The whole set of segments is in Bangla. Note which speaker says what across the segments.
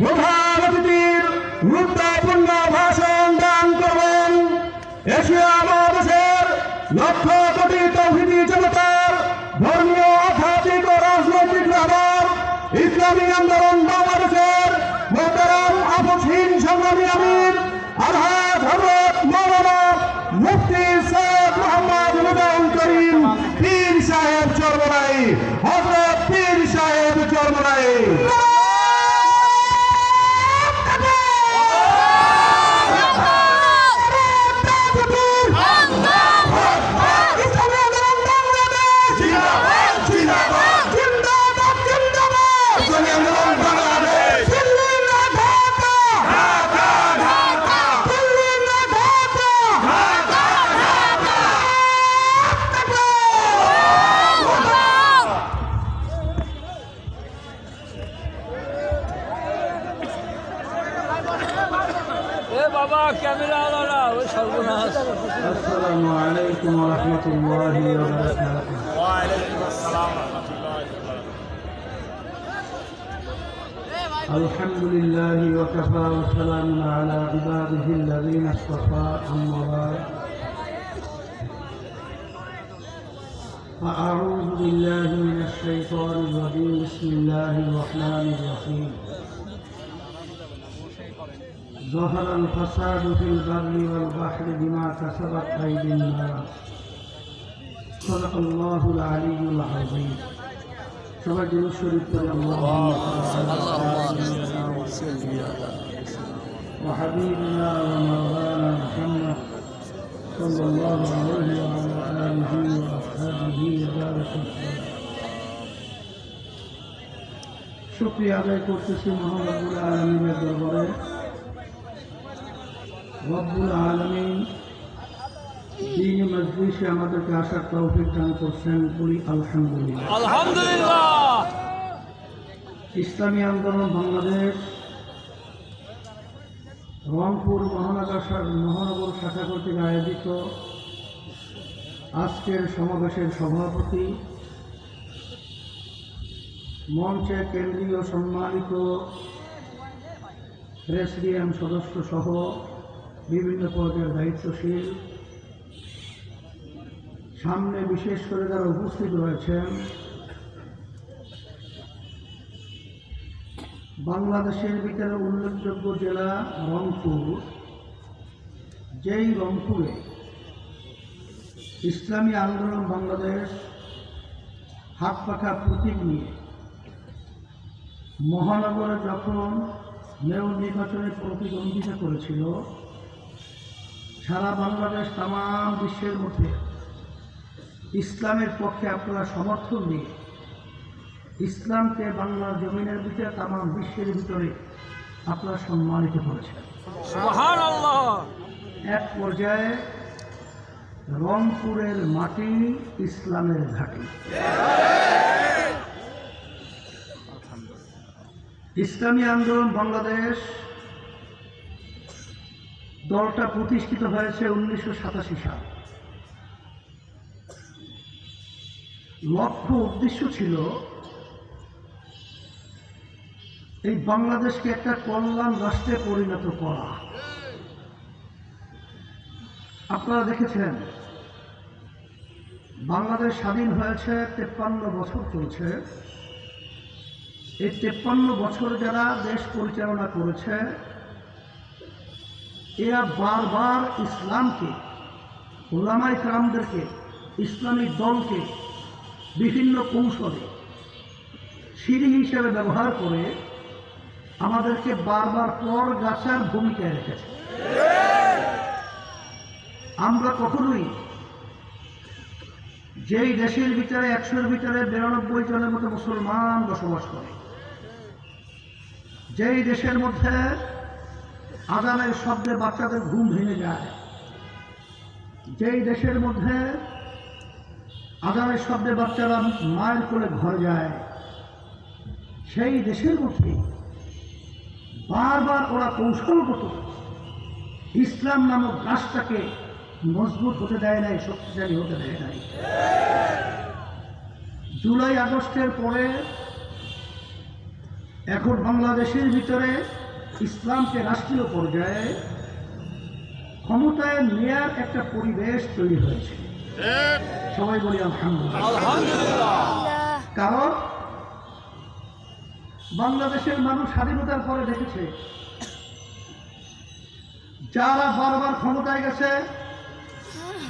Speaker 1: প্রধান অতিথির গুরুত্বপূর্ণ ভাষণ দান করবেন এশিয়া মহাদেশের লক্ষ কোটি তৌহিদি জনতার ধর্মীয় আধ্যাত্মিক ও রাজনৈতিক রাহবার ইসলামী আন্দোলন বাংলাদেশের মোহতারাম আপসহীন সংগ্রামী আমির আলহাজ হযরত মাওলানা মুফতি সৈয়দ মোহাম্মদ হুদায়ুল করিম পীর সাহেব চরমনাই। হযরত পীর সাহেব চরমনাই।
Speaker 2: السلام عليكم ورحمة الله وبركاته.
Speaker 3: وعليكم السلام ورحمة الله وبركاته.
Speaker 2: الحمد لله وكفى وسلام على عباده الذين اصطفى أما بعد فأعوذ بالله من الشيطان الرجيم بسم الله الرحمن الرحيم ظهر الفساد في البر والبحر بما كسبت أيدي الناس صدق الله العلي العظيم. সবাই দিন শরীফ করে وحبيبنا ومولانا محمد صلى الله عليه وعلى آله وأصحابه وبارك وسلم. শুকরিয়া আদায় করতেছি মহান রব্বুল আলামিনের দরবারে। রব্বুল আলামিন দ্বীন মজলিসে আমাদেরকে আসার তৌফিক দান করছেন, বলি আলহামদুলিল্লাহ।
Speaker 3: আলহামদুলিল্লাহ।
Speaker 2: ইসলামী আন্দোলন বাংলাদেশ রংপুর মহানগর শাখা কর্তৃক আয়োজিত আজকের সমাবেশের সভাপতি, মঞ্চে কেন্দ্রীয় সম্মানিত প্রেসিডিয়াম সদস্য সহ বিভিন্ন পর্যায়ের দায়িত্বশীল, সামনে বিশেষ করে যারা উপস্থিত রয়েছেন, বাংলাদেশের ভিতরে উল্লেখযোগ্য জেলা রংপুর, যেই রংপুরে ইসলামী আন্দোলন বাংলাদেশ হাত পাখা প্রতীক নিয়ে মহানগরে যখন মেয়র নির্বাচনে প্রতিদ্বন্দ্বিতা করেছিল, সারা বাংলাদেশ তাম বিশ্বের মধ্যে ইসলামের পক্ষে আপনারা সমর্থন দিয়ে ইসলামকে বাংলার জমিনের ভিতরে তাম বিশ্বের ভিতরে আপনারা সম্মানিত করেছেন।
Speaker 3: সুবহানাল্লাহ।
Speaker 2: এক পর্যায়ে রংপুরের মাটি ইসলামের ঘাঁটি। ইসলামী আন্দোলন বাংলাদেশ দলটা প্রতিষ্ঠিত হয়েছে 1987 সাল। লক্ষ্য উদ্দেশ্য ছিল এই বাংলাদেশকে একটা কল্যাণ রাষ্ট্রে পরিণত করা। আপনারা দেখেছেন বাংলাদেশ স্বাধীন হয়েছে 53 বছর চলছে। এই 53 বছর যারা দেশ পরিচালনা করেছে, এরা বারবার ইসলামকে, উলামায়ে কেরামদেরকে, ইসলামিক দলকে বিভিন্ন কৌশলে সিঁড়ি হিসেবে ব্যবহার করে আমাদেরকে বারবার পর গাছার ভূমিকায় রেখেছে। আমরা কখনোই যেই দেশের ভিতরে 100-র ভিতরে 92 জনের মতো মুসলমান বসবাস করে, যেই দেশের মধ্যে আজানের শব্দে বাচ্চাদের ঘুম ভেঙে যায়, যেই দেশের মধ্যে আজানের শব্দে বাচ্চারা মায়ের কোলে ঘরে যায়, সেই দেশের মধ্যে বারবার ওরা কৌশলগত ইসলাম নামক গাছটাকে মজবুত হতে দেয় নাই, শক্তিশালী হতে দেয় নাই। জুলাই আগস্টের পরে এখন বাংলাদেশের ভিতরে ইসলামকে রাষ্ট্রীয় পর্যায়ে ক্ষমতায় নেয়ার একটা পরিবেশ তৈরি হয়েছে। সবাই বলি আলহামদুলিল্লাহ।
Speaker 3: আলহামদুলিল্লাহ।
Speaker 2: কারণ বাংলাদেশের মানুষ স্বাধীনতার পরে দেখেছে যারা বারবার ক্ষমতায় গেছে,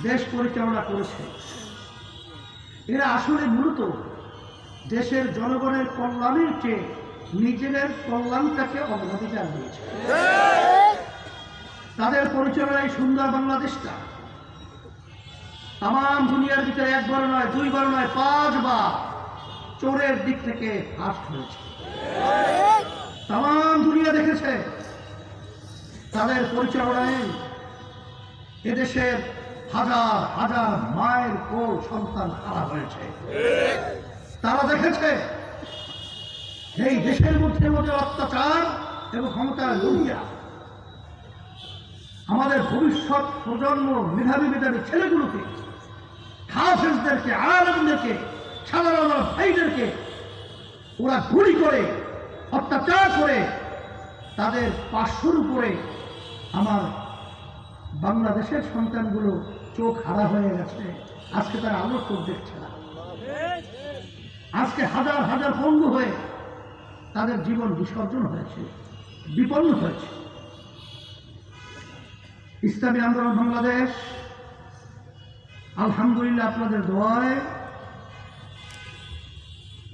Speaker 2: দেশ পরিচালনা করেছে, এরা আসলে মূলত দেশের জনগণের কল্যাণের চেয়ে নিজেদের কল্যাণটাকে অগ্রাধিকার দিয়েছে। তাদের পরিচালনায় সুন্দর বাংলাদেশটা তাম দুনিয়ার ভিতরে একবার নয়, দুইবার নয়, 5 বার চোরের দিক থেকে ফার্স্ট হয়েছে। তাম দুনিয়া দেখেছে তাদের পরিচালনায় এদেশের হাজার হাজার মায়ের কোল সন্তান হারা হয়েছে। তারা দেখেছে এই দেশের মধ্যে অত্যাচার এবং ক্ষমতার লুটিয়া আমাদের ভবিষ্যৎ প্রজন্ম মেধাবী মেধাবী ছেলেগুলোকে, হাফেজদেরকে, আলেমদেরকে, সাধারণ ভাইদেরকে ওরা গুলি করে অত্যাচার করে তাদের 500-র উপরে আমার বাংলাদেশের সন্তানগুলো চোখ হারা হয়ে গেছে। আজকে তারা আলোর চোখ দেখছে না। আজকে হাজার হাজার পঙ্গু হয়ে তাদের জীবন বিসর্জন হয়েছে, বিপন্ন হয়েছে। ইসলামী আন্দোলন বাংলাদেশ আলহামদুলিল্লাহ আপনাদের দোয়ায়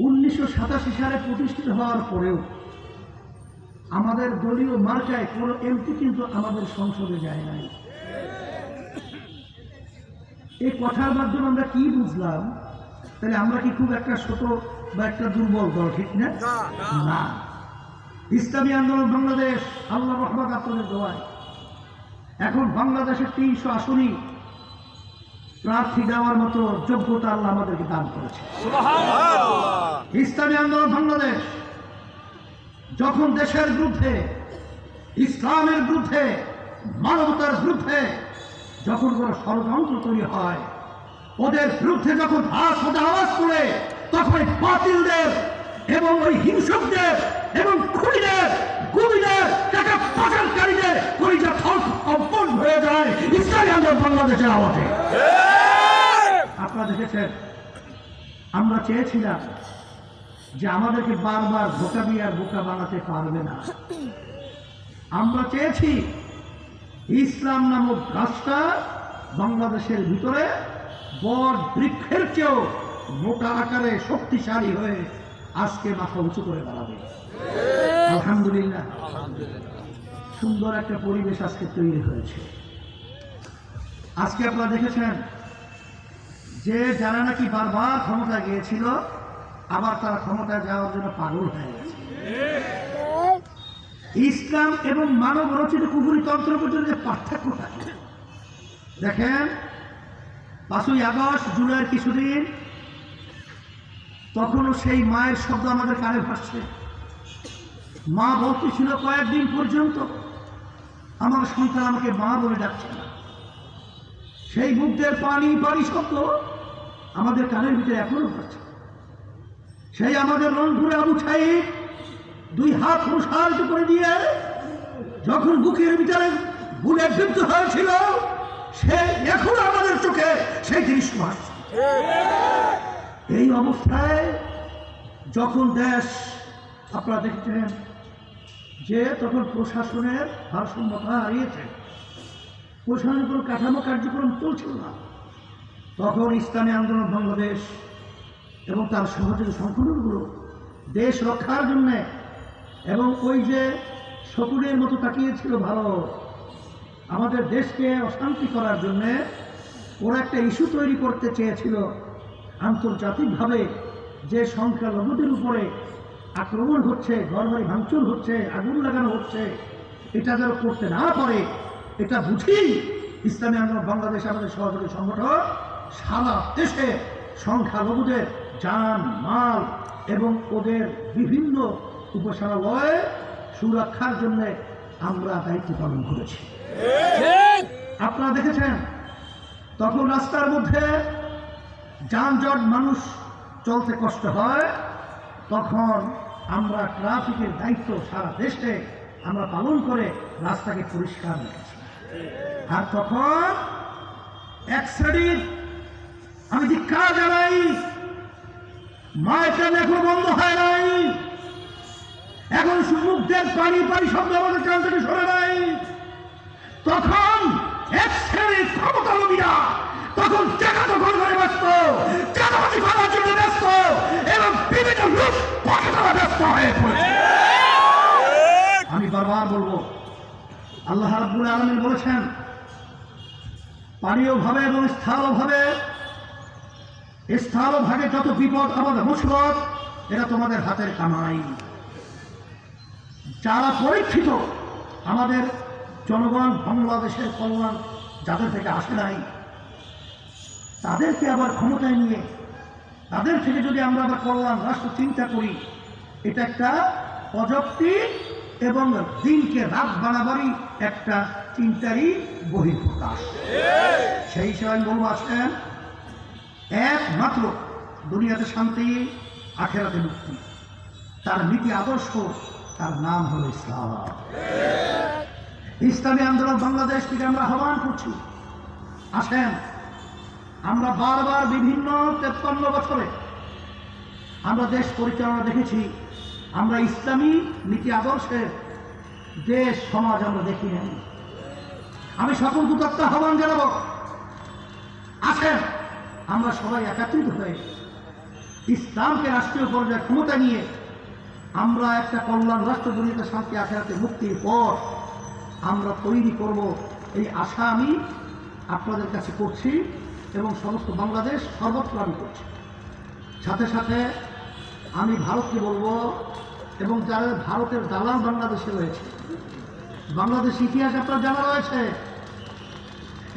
Speaker 2: 1987 সালে প্রতিষ্ঠিত হওয়ার পরেও আমাদের দলীয় মার্কায় কোনো এমপি কিন্তু আমাদের সংসদে যায় নাই। এই কথার মাধ্যমে আমরা কি বুঝলাম? তাহলে আমরা কি খুব একটা ছোট বা একটা দুর্বল দল, ঠিক না? না। ইসলামী আন্দোলন বাংলাদেশ আল্লাহ রহমত আপনাদের দোয়ায় এখন বাংলাদেশের 300 আসনই প্রার্থী দেওয়ার মতো যোগ্যতা আল্লাহ আমাদেরকে দান করেছে। ইসলামী আন্দোলন বাংলাদেশ যখন দেশের বিরুদ্ধে, ইসলামের বিরুদ্ধে, মানবতার বিরুদ্ধে যখন কোনো ষড়যন্ত্র তৈরি হয়, ওদের বিরুদ্ধে যখন আওয়াজ করে, তখন বাতিলদের এবং ওই হিংসকদের এবং খুনিদের, গুলিদের, টাকা পাচারকারীদের কলিজা কম্পন হয়ে যায় ইসলামী আন্দোলন বাংলাদেশের আওয়াজে। আপনারা দেখেছেন আমরা চেয়েছিলাম যে আমাদেরকে বারবার ধোঁকা দিয়ে আর বোকা বানাতে পারবে না। আমরা চেয়েছি ইসলাম নামক গাছটা বাংলাদেশের ভিতরে বট বৃক্ষের চেয়েও মোটা আকারে শক্তিশালী হয়ে আজকে মাথা উঁচু করে দাঁড়াবে। আলহামদুলিল্লাহ, সুন্দর একটা পরিবেশ আজকে তৈরি হয়েছে। আজকে আপনারা দেখেছেন যে যারা নাকি বারবার ক্ষমতা গিয়েছিল, আবার তারা ক্ষমতায় যাওয়ার জন্য পাগল হয়ে গেছে। ইসলাম এবং মানব রচিত কুফরি তন্ত্র পর্যন্ত যে পার্থক্যটা দেখেন। 5ই আগস্ট, জুলাইয়ের কিছুদিন, তখনও সেই মায়ের শব্দ আমাদের কানে ভাসছে। মা বলতেছিল কয়েকদিন পর্যন্ত আমার সন্তান আমাকে মা বলে ডাকছে না। সেই মুখদের পানি পানি শব্দ আমাদের কানের ভিতরে এখনো ভাসছে। সেই আমাদের রংপুরে আবু সাইদ 2 হাত প্রসারিত করে দিয়ে যখন বুকের ভিতরে বুলেট বিদ্ধ হয়েছিল, সে এখন আমাদের চোখে সেই দৃশ্য ভাসছে। এই অবস্থায় যখন দেশ, আপনারা দেখছেন যে তখন প্রশাসনের ভারসাম্যতা হারিয়েছে, প্রশাসনের কোনো কাঠামো কার্যক্রম চলছিল না, তখন ইসলামী আন্দোলন বাংলাদেশ এবং তার সহযোগী সংগঠনগুলো দেশ রক্ষার জন্যে এবং ওই যে শকুনের মতো তাকিয়েছিল ভারত আমাদের দেশকে অশান্তি করার জন্যে, ওরা একটা ইস্যু তৈরি করতে চেয়েছিল আন্তর্জাতিকভাবে যে সংখ্যালঘুদের উপরে আক্রমণ হচ্ছে, ঘরবাড়ি ভাঙচুর হচ্ছে, আগুন লাগানো হচ্ছে, এটা যেন করতে না পারে, এটা বুঝি ইসলামী আন্দোলন বাংলাদেশ আমাদের সহযোগী সংগঠন সারা দেশে সংখ্যালঘুদের জান মাল এবং ওদের বিভিন্ন উপাসনালয় সুরক্ষার জন্য আমরা দায়িত্ব পালন করেছি। আপনারা দেখেছেন তখন রাস্তার মধ্যে যানজট, মানুষ চলতে কষ্ট হয়, তখন আমরা ট্রাফিকের দায়িত্ব সারা দেশে আমরা পালন করে রাস্তাকে পরিষ্কার রেখেছি। আর তখন এক শ্রেণীর, আমি ধিক্কার জানাই, মায়ের এখন বন্ধ হয় নাই, এখন মুখদের পানি পানি শব্দ আমাদের কান থেকে সরে নাই। তখন এক শ্রেণীর ক্ষমতালোভীরা তখন টাকা দখল করে ব্যস্ত, চাঁদাবাজি করার জন্য ব্যস্ত এবং বিভিন্ন লোক পাঠাতে ব্যস্ত হয়ে পড়েছে। আমি বারবার বলবো, আল্লাহ রাব্বুল আলামিন বলেছেন, পানীয় ভাবে এবং স্থল ভাগে যত বিপদ আমাদের মুসিবত, এটা তোমাদের হাতের কামাই। যারা পরীক্ষিত আমাদের জনগণ, বাংলাদেশের কল্যাণ যাদের থেকে আসে নাই, তাদেরকে আবার ক্ষমতায় নিয়ে তাদের থেকে যদি আমরা আবার কল্যাণ রাষ্ট্র চিন্তা করি, এটা একটা অযৌক্তিক এবং দিনকে রাত বাড়াবারই একটা চিন্তারই বহিঃপ্রকাশ। সেই হিসেবে আমি বলবো, আসেন, একমাত্র দুনিয়াতে শান্তি, আখেরাতে মুক্তি, তার নীতি আদর্শ, তার নাম হলো ইসলাম। ইসলামী আন্দোলন বাংলাদেশ থেকে আমরা আহ্বান করছি, আসেন, আমরা বারবার বিভিন্ন 53 বছরে আমরা দেশ পরিচালনা দেখেছি, আমরা ইসলামী নীতি আদর্শের দেশ সমাজ আমরা দেখি নাই। আমি সকল দুতত্ব আহ্বান জানাবো, আসেন, আমরা সবাই একত্রিত হয়ে ইসলামকে রাষ্ট্রীয় পর্যায়ে ক্ষমতা নিয়ে আমরা একটা কল্যাণ রাষ্ট্র দুনিয়াতে শান্তি, আখেরাতে মুক্তির পর আমরা তৈরি করব, এই আশা আমি আপনাদের কাছে করছি এবং সমস্ত বাংলাদেশ সর্বত্র আমি করছি। সাথে সাথে আমি ভারতকে বলবো, এবং যারা ভারতের দালাল বাংলাদেশে রয়েছে, বাংলাদেশ ইতিহাস আপনার জানা রয়েছে,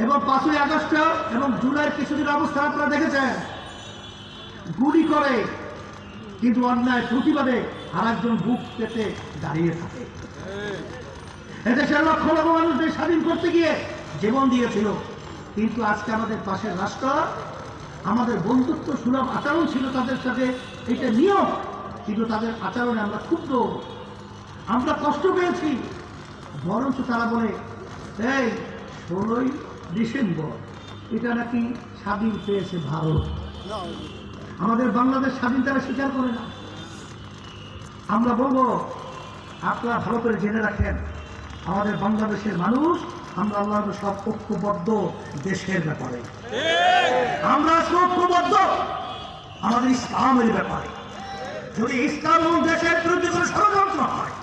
Speaker 2: এবং 5ই আগস্ট এবং জুলাইয়ের কিছুদিন অবস্থা আপনারা দেখেছেন, গুলি করে কিন্তু অন্যায় প্রতিবাদে আর একজন বুক পেতে দাঁড়িয়ে থাকে। এদেশের লক্ষ লক্ষ মানুষদের স্বাধীন করতে গিয়ে জীবন দিয়েছিল, কিন্তু আজকে আমাদের পাশের রাষ্ট্র, আমাদের বন্ধুত্ব সুলভ আচরণ ছিল তাদের সাথে, এটা নিয়ম, কিন্তু তাদের আচরণে আমরা ক্ষুব্ধ, আমরা কষ্ট পেয়েছি। বরঞ্চ তারা বলে, এই 16ই ডিসেম্বর এটা নাকি স্বাধীন পেয়েছে ভারত, আমাদের বাংলাদেশ স্বাধীন তারা স্বীকার করে না। আমরা বলবো, আপনারা ভালো করে জেনে রাখেন, আমাদের বাংলাদেশের মানুষ, আমরা আল্লাহর সব ঐক্যবদ্ধ দেশের ব্যাপারে, আমরা ঐক্যবদ্ধ আমাদের ইসলামের ব্যাপারে। যদি ইসলাম এবং দেশের বিরুদ্ধে কোনো ষড়যন্ত্র হয়,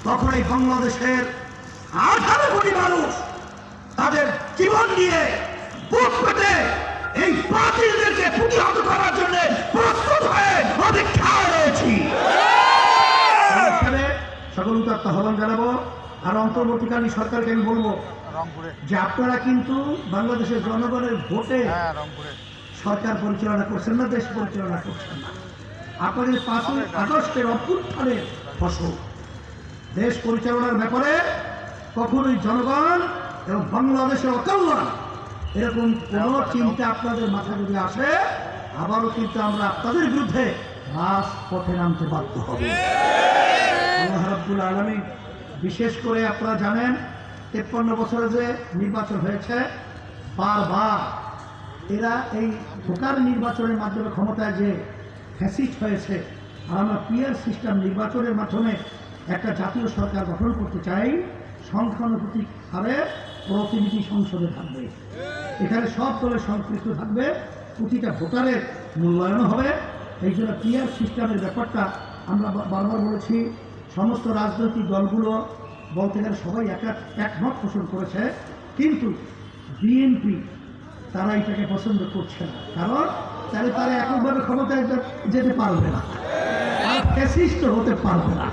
Speaker 2: তখন এই বাংলাদেশের 18 কোটি মানুষ তাদের জীবন দিয়ে বুক পেতে এই বাতিলদেরকে প্রতিহত করার জন্য প্রস্তুত হয়ে অপেক্ষায় রয়েছি। সকল উদাত্ত আহ্বান জানাবো। আর অন্তর্বর্তীকালীন সরকারকে আমি বলবো যে আপনারা কিন্তু বাংলাদেশের জনগণের ভোটে সরকার পরিচালনা করছেন না, দেশ পরিচালনা করছেন না। আপনাদের 5ই আগস্টের অভ্যুত্থানের ফসল। দেশ পরিচালনার ব্যাপারে কখনোই জনগণ এবং বাংলাদেশের অকল্যাণ এরকম কোন চিন্তা আপনাদের মাথায় যদি আসে, আবারও কিন্তু আমরা আপনাদের বিরুদ্ধে রাজপথে নামতে বাধ্য হব। আল্লাহ রাব্বুল আলামিন, বিশেষ করে আপনারা জানেন 53 বছরে যে নির্বাচন হয়েছে, বারবার এরা এই ভোটার নির্বাচনের মাধ্যমে ক্ষমতায় যে ফ্যাসিস্ট হয়েছে, আর আমরা পিয়ার সিস্টেম নির্বাচনের মাধ্যমে একটা জাতীয় সরকার গঠন করতে চাই, সংখ্যানুপাতিক হারে প্রতিনিধি সংসদে থাকবে, এখানে সব দলের সংশ্লিষ্ট থাকবে, প্রতিটা ভোটারের মূল্যায়ন হবে। এই জন্য পিয়ার সিস্টেমের ব্যাপারটা আমরা বারবার বলেছি, সমস্ত রাজনৈতিক দলগুলো বলতে গেলে সবাই একমত পোষণ করেছে, কিন্তু বিএনপি তারা এটাকে পছন্দ করছে না, কারণ তারা এককভাবে ক্ষমতায় যেতে পারবে না, আর ফ্যাসিস্ট হতে পারবে না,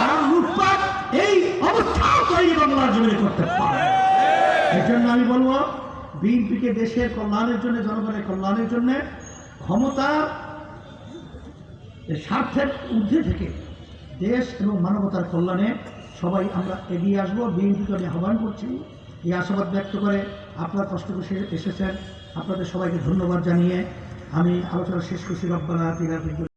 Speaker 2: আর লুটপাট এই অবস্থা তৈরি বাংলার জমিনে করতে পারবে। এই জন্য আমি বলবো, বিএনপিকে দেশের কল্যাণের জন্য, জনগণের কল্যাণের জন্য, ক্ষমতার স্বার্থের ঊর্ধ্বে থেকে দেশ এবং মানবতার কল্যাণে সবাই আমরা এগিয়ে আসবো। বিএনপিকে আমি আহ্বান করছি, এই আশাবাদ ব্যক্ত করে আপনারা কষ্ট করে এসেছেন, আপনাদের সবাইকে ধন্যবাদ জানিয়ে আমি আলোচনা শেষ করছি। রব্বানা আতিনা ফিদ দুনিয়া